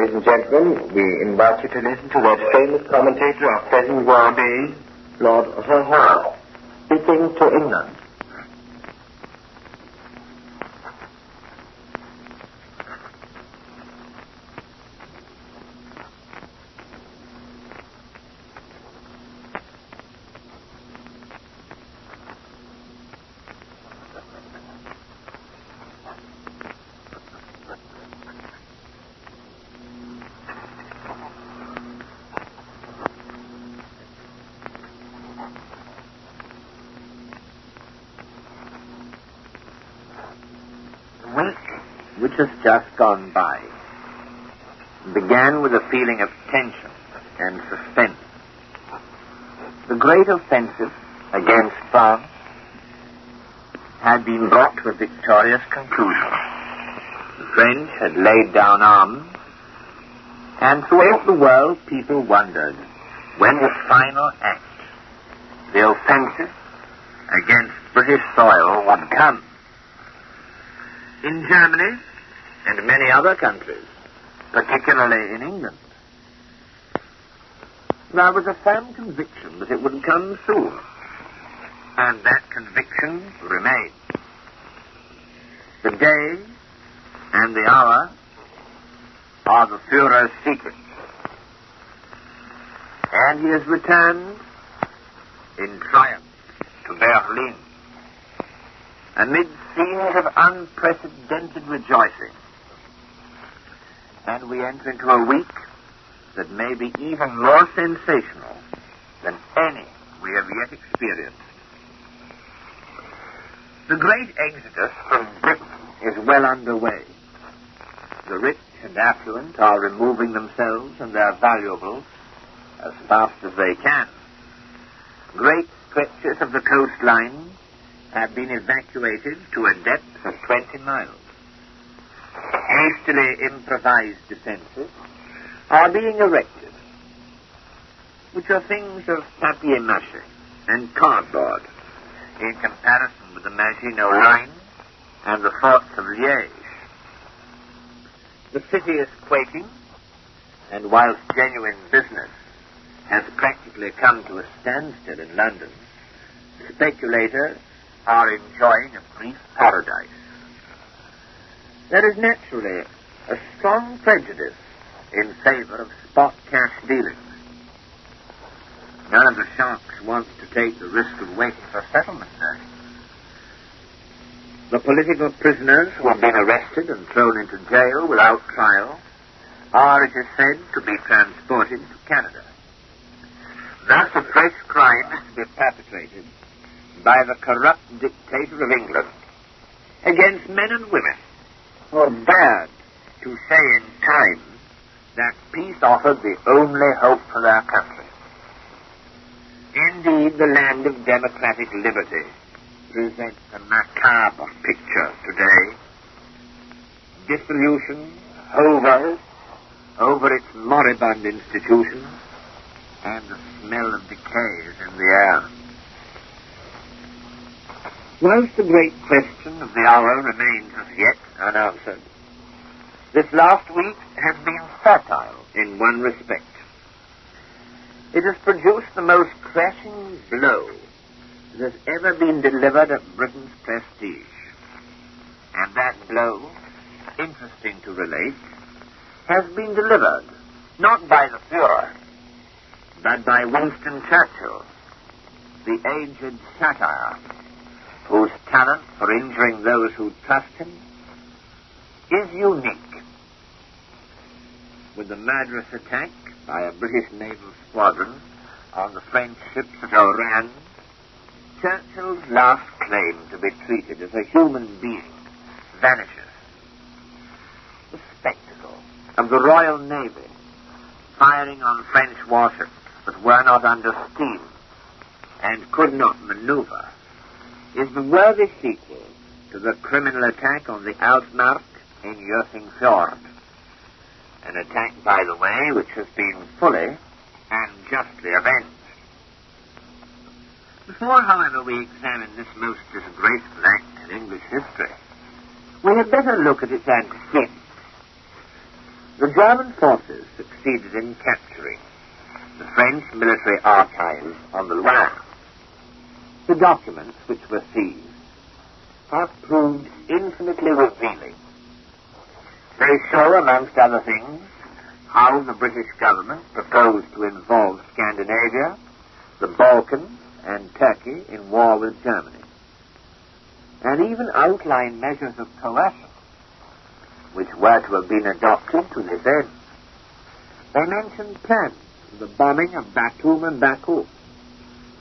Ladies and gentlemen, we invite you to listen to that famous commentator of present war days, Lord Howe, speaking to England. Which has just gone by began with a feeling of tension and suspense. The great offensive against France had been brought to a victorious conclusion. The French had laid down arms, and throughout the world people wondered when the final act, the offensive against British soil, would come. In Germany and many other countries, particularly in England, there was a firm conviction that it would come soon, and that conviction remained. The day and the hour are the Führer's secret, and he has returned in triumph to Berlin, amid scenes of unprecedented rejoicing. And we enter into a week that may be even more sensational than any we have yet experienced. The great exodus from Britain is well underway. The rich and affluent are removing themselves and their valuables as fast as they can. Great stretches of the coastline have been evacuated to a depth of 20 miles. Hastily improvised defenses are being erected, which are things of papier-mâché and cardboard in comparison with the Maginot Line and the forts of Liège. The city is quaking, and whilst genuine business has practically come to a standstill in London, speculators are enjoying a brief paradise. There is naturally a strong prejudice in favor of spot cash dealings. None of the sharks wants to take the risk of waiting for settlement there. The political prisoners who have been arrested and thrown into jail without trial are, it is said, to be transported to Canada. Thus a fresh crime is to be perpetrated by the corrupt dictator of England against men and women who are dared to say in time that peace offered the only hope for their country. Indeed, the land of democratic liberty presents a macabre picture today. Dissolution hovers over its moribund institutions, and the smell of decay is in the air. Whilst the great question of the hour remains as yet unanswered, this last week has been fertile in one respect. It has produced the most crashing blow that has ever been delivered at Britain's prestige. And that blow, interesting to relate, has been delivered not by the Führer, but by Winston Churchill, the aged satire, whose talent for injuring those who trust him is unique. With the murderous attack by a British naval squadron on the French ships at Oran, Churchill's last claim to be treated as a human being vanishes. The spectacle of the Royal Navy firing on French warships that were not under steam and could not maneuver is the worthy sequel to the criminal attack on the Altmark in Joyce Fjord. An attack, by the way, which has been fully and justly avenged. Before, however, we examine this most disgraceful act in English history, we had better look at its antecedents. The German forces succeeded in capturing the French military archives on the Loire. The documents which were seized have proved infinitely revealing. They show, amongst other things, how the British government proposed to involve Scandinavia, the Balkans, and Turkey in war with Germany, and even outline measures of coercion which were to have been adopted to this end. They mention plans for the bombing of Batum and Baku.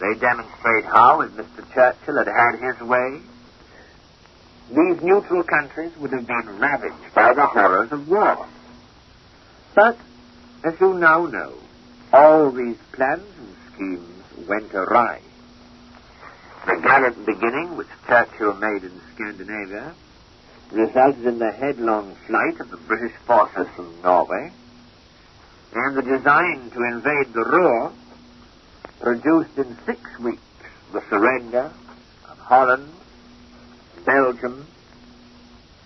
They demonstrate how, if Mr. Churchill had had his way, these neutral countries would have been ravaged by the horrors of war. But, as you now know, all these plans and schemes went awry. The gallant beginning which Churchill made in Scandinavia resulted in the headlong flight of the British forces from Norway, and the design to invade the Ruhr produced in 6 weeks the surrender of Holland, Belgium,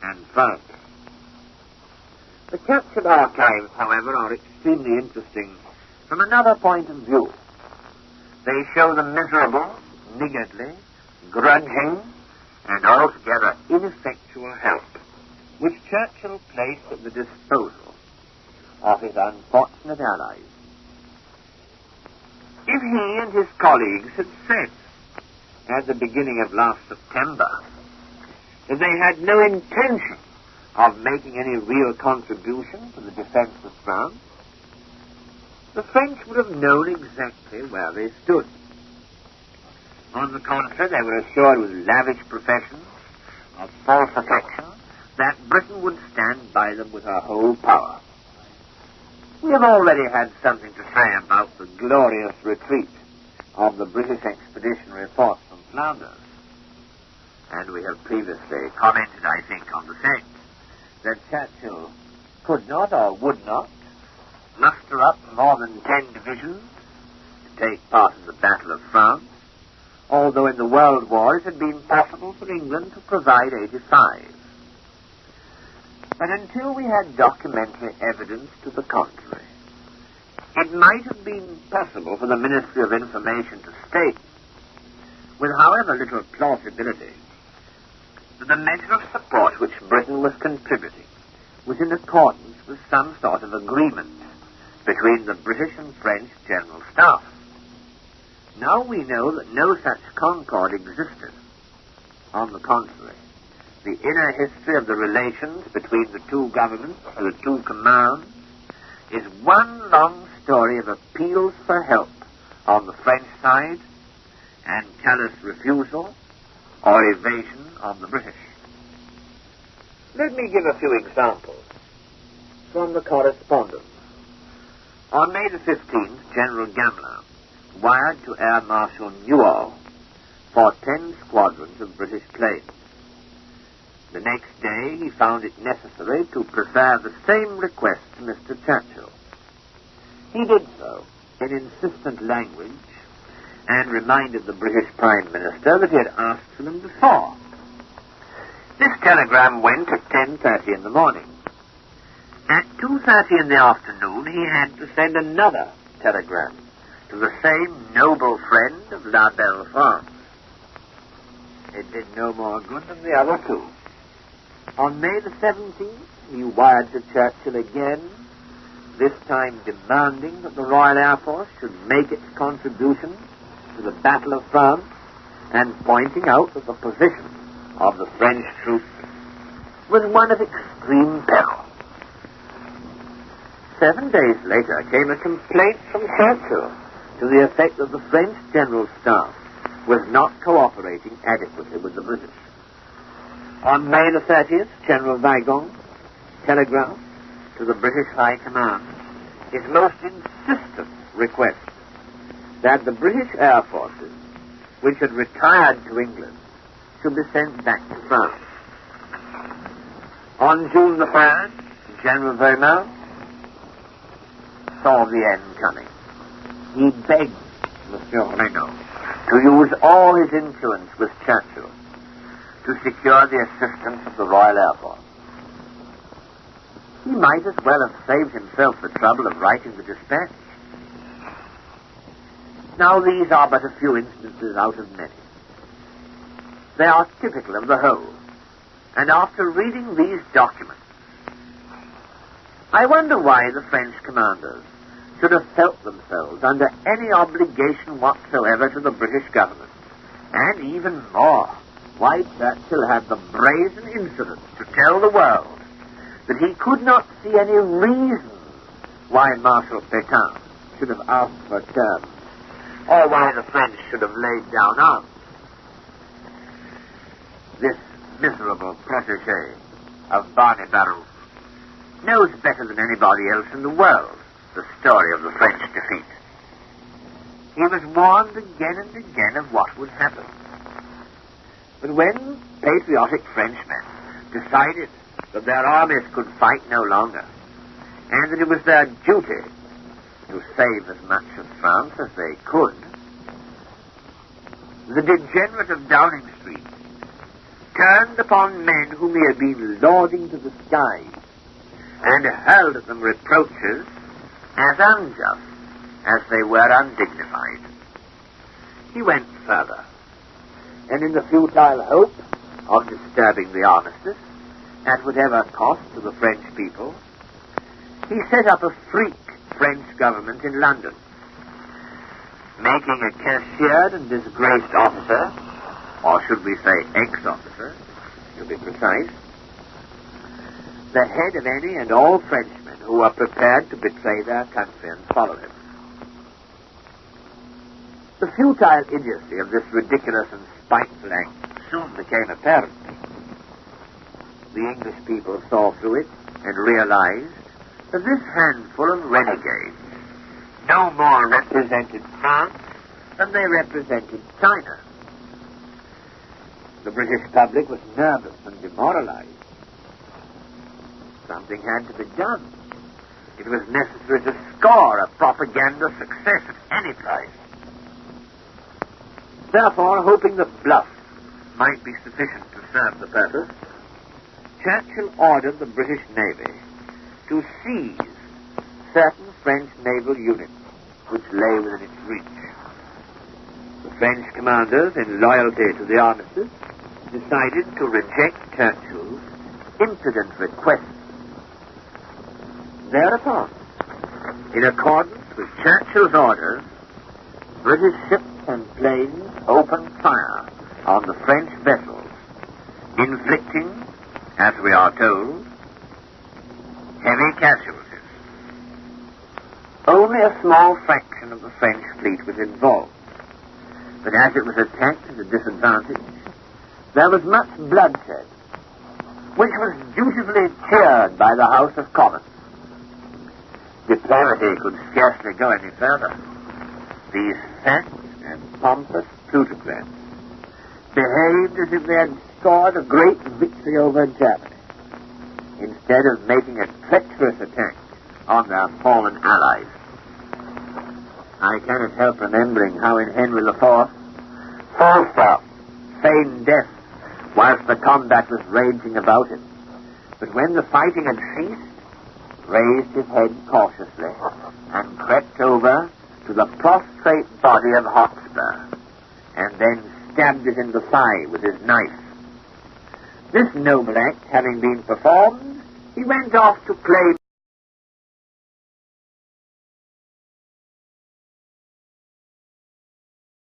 and France. The captured archives, however, are extremely interesting from another point of view. They show the miserable, niggardly, grudging, and altogether ineffectual help which Churchill placed at the disposal of his unfortunate allies. If he and his colleagues had said at the beginning of last September that they had no intention of making any real contribution to the defense of France, the French would have known exactly where they stood. On the contrary, they were assured with lavish professions of false affection that Britain would stand by them with her whole power. We have already had something to say about the glorious retreat of the British expeditionary force from Flanders, and we have previously commented, I think, on the fact that Churchill could not or would not muster up more than 10 divisions to take part in the Battle of France, although in the World War it had been possible for England to provide 85. But until we had documentary evidence to the contrary, it might have been possible for the Ministry of Information to state, with however little plausibility, that the measure of support which Britain was contributing was in accordance with some sort of agreement between the British and French General Staff. Now we know that no such concord existed. On the contrary, the inner history of the relations between the two governments or the two commands is one long story of appeals for help on the French side and callous refusal or evasion on the British. Let me give a few examples from the correspondence. On May the 15th, General Gamelin wired to Air Marshal Newall for 10 squadrons of British planes. The next day he found it necessary to prefer the same request to Mr. Churchill. He did so in insistent language and reminded the British Prime Minister that he had asked for them before. This telegram went at 10:30 in the morning. At 2:30 in the afternoon he had to send another telegram to the same noble friend of La Belle France. It did no more good than the other two. On May the 17th, he wired to Churchill again, this time demanding that the Royal Air Force should make its contribution to the Battle of France and pointing out that the position of the French troops was one of extreme peril. 7 days later came a complaint from Churchill to the effect that the French General Staff was not cooperating adequately with the British. On May the 30th, General Weygand telegraphed to the British High Command his most insistent request that the British Air Forces, which had retired to England, should be sent back to France. On June the 3rd, General Weymouth saw the end coming. He begged Monsieur Renault to use all his influence with Churchill to secure the assistance of the Royal Air Force. he might as well have saved himself the trouble of writing the dispatch. Now, these are but a few instances out of many. They are typical of the whole, and after reading these documents, I wonder why the French commanders should have felt themselves under any obligation whatsoever to the British government, and even more, why Churchill had the brazen insolence to tell the world that he could not see any reason why Marshal Pétain should have asked for terms, or why the French should have laid down arms. This miserable protégé of Barney Baruch knows better than anybody else in the world the story of the French defeat. He was warned again and again of what would happen. But when patriotic Frenchmen decided that their armies could fight no longer, and that it was their duty to save as much of France as they could, the degenerate of Downing Street turned upon men whom he had been lauding to the skies and hurled at them reproaches as unjust as they were undignified. He went further, and in the futile hope of disturbing the armistice, at whatever cost to the French people, he set up a freak French government in London, making a cashiered and disgraced officer, or should we say ex-officer, to be precise, the head of any and all Frenchmen who were prepared to betray their country and follow him. The futile idiocy of this ridiculous and spiteful act soon became apparent. The English people saw through it and realized that this handful of renegades no more represented France than they represented China. The British public was nervous and demoralized. Something had to be done. It was necessary to score a propaganda success at any price. Therefore, hoping that bluff might be sufficient to serve the purpose, Churchill ordered the British Navy to seize certain French naval units which lay within its reach. The French commanders, in loyalty to the armistice, decided to reject Churchill's impudent request. Thereupon, in accordance with Churchill's orders, British ships and planes opened fire on the French vessels, inflicting, as we are told, heavy casualties. Only a small fraction of the French fleet was involved, but as it was attacked at a disadvantage, there was much bloodshed, which was dutifully cheered by the House of Commons. Diplomacy could scarcely go any further. These fat and pompous plutocrats behaved as if they had scored a great victory over Germany, instead of making a treacherous attack on their fallen allies. I cannot help remembering how in Henry IV, Falstaff feigned death whilst the combat was raging about him, but when the fighting had ceased, raised his head cautiously and crept over to the prostrate body of Hotspur, and then stabbed it in the thigh with his knife. This noble act having been performed, he went off to play